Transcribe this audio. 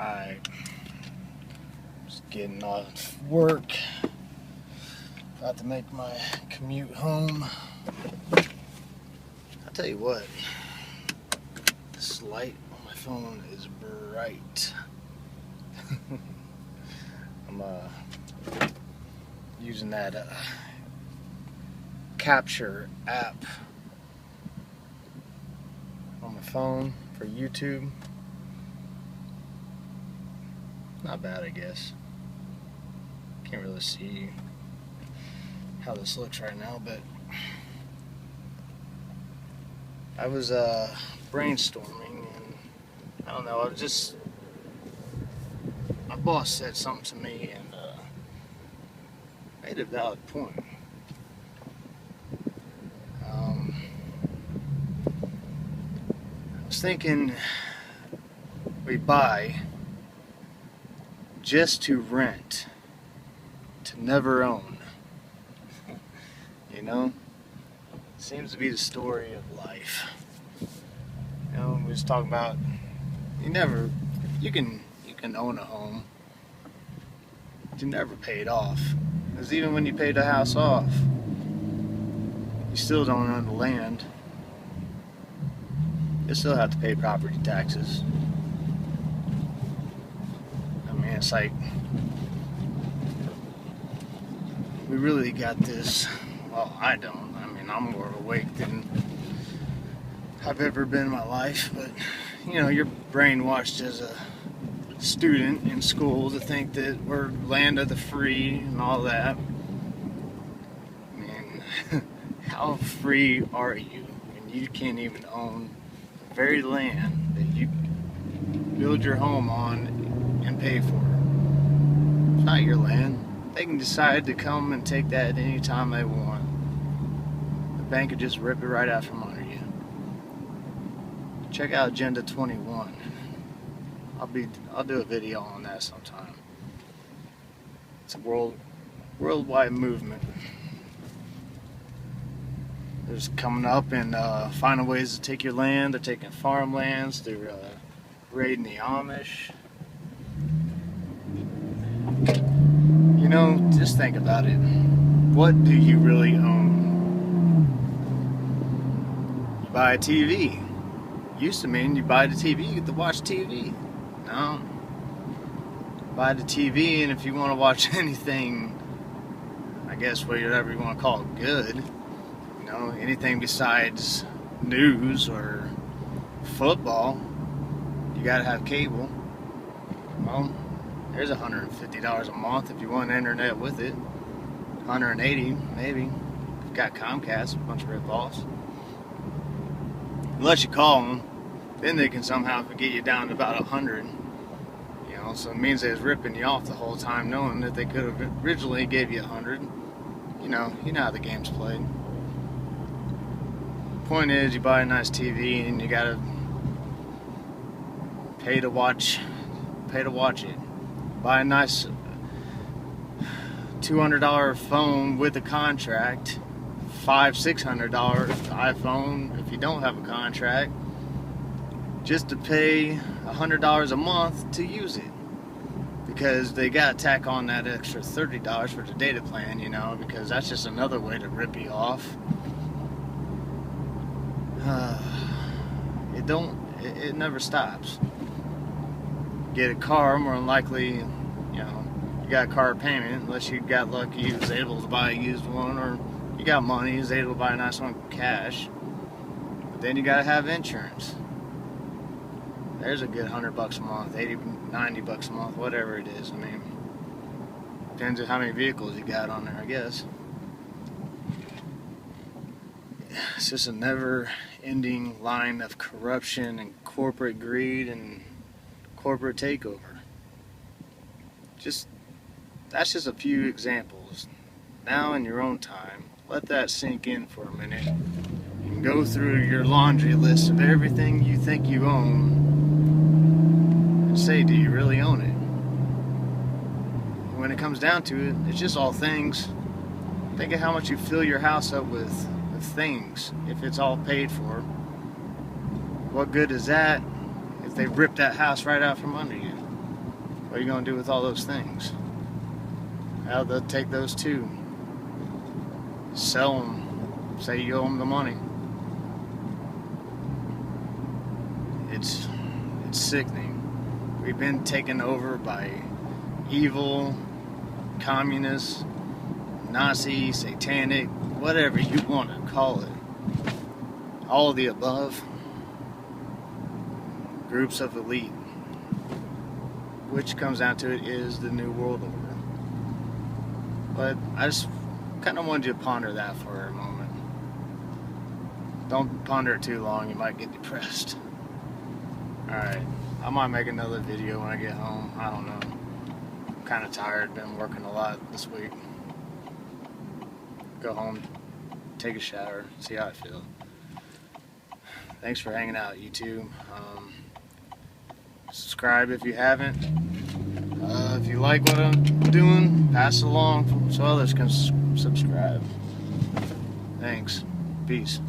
Alright, just getting off work, about to make my commute home. I'll tell you what, this light on my phone is bright. I'm using that Capture app on my phone for YouTube. Not bad, I guess. Can't really see how this looks right now, but I was brainstorming, and I don't know, my boss said something to me and made a valid point. I was thinking we buy just to rent, to never own. You know? Seems to be the story of life. You know, we was talking about you can own a home. You never pay it off. Because even when you pay the house off, you still don't own the land. You still have to pay property taxes. I mean, it's like we really got this. Well, I don't. I mean, I'm more awake than I've ever been in my life. But you know, you're brainwashed as a student in school to think that we're land of the free and all that. I mean, how free are you when you can't even own the very land that you build your home on and pay for? It's not your land. They can decide to come and take that any time they want. The bank could just rip it right out from under you. Check out Agenda 21. I'll do a video on that sometime. It's a worldwide movement. They're just coming up and finding ways to take your land. They're taking farmlands. They're raiding the Amish. You know, just think about it. What do you really own? You buy a TV. Used to mean you buy the TV, you get to watch TV. No. Buy the TV, and if you want to watch anything, I guess whatever you want to call it, good, you know, anything besides news or football, you gotta have cable. Well, there's $150 a month if you want internet with it. $180 maybe. If you've got Comcast, a bunch of rip-offs. Unless you call them, then they can somehow get you down to about 100. You know, so it means they was ripping you off the whole time, knowing that they could have originally gave you 100. You know how the game's played. Point is, you buy a nice TV and you gotta pay to watch it. Buy a nice $200 phone with a contract, $500-600 iPhone if you don't have a contract, just to pay $100 a month to use it, because they gotta tack on that extra $30 for the data plan, you know, because that's just another way to rip you off. It never stops. Get a car, more than likely, you know, you got a car payment, unless you got lucky, you was able to buy a used one, or you got money, you was able to buy a nice one cash. But then you gotta have insurance. There's a good $100 a month, $80-90 a month, whatever it is. I mean, depends on how many vehicles you got on there, I guess. It's just a never-ending line of corruption and corporate greed and corporate takeover. That's just a few examples. Now, in your own time, let that sink in for a minute and go through your laundry list of everything you think you own and say, do you really own it? When it comes down to it, it's just all things. Think of how much you fill your house up with things if it's all paid for. What good is that if they rip that house right out from under you? What are you going to do with all those things? Well, they'll take those too. Sell them. Say you owe them the money. It's sickening. We've been taken over by evil, communist, Nazi, satanic, whatever you want to call it. All of the above. Groups of elite. Which comes down to it is the New World Order. But I just kind of wanted you to ponder that for a moment. Don't ponder it too long, you might get depressed. Alright, I might make another video when I get home. I don't know. I'm kind of tired, been working a lot this week. Go home, take a shower, see how I feel. Thanks for hanging out, YouTube. Subscribe if you haven't. If you like what I'm doing, pass it along so others can subscribe. Thanks. Peace.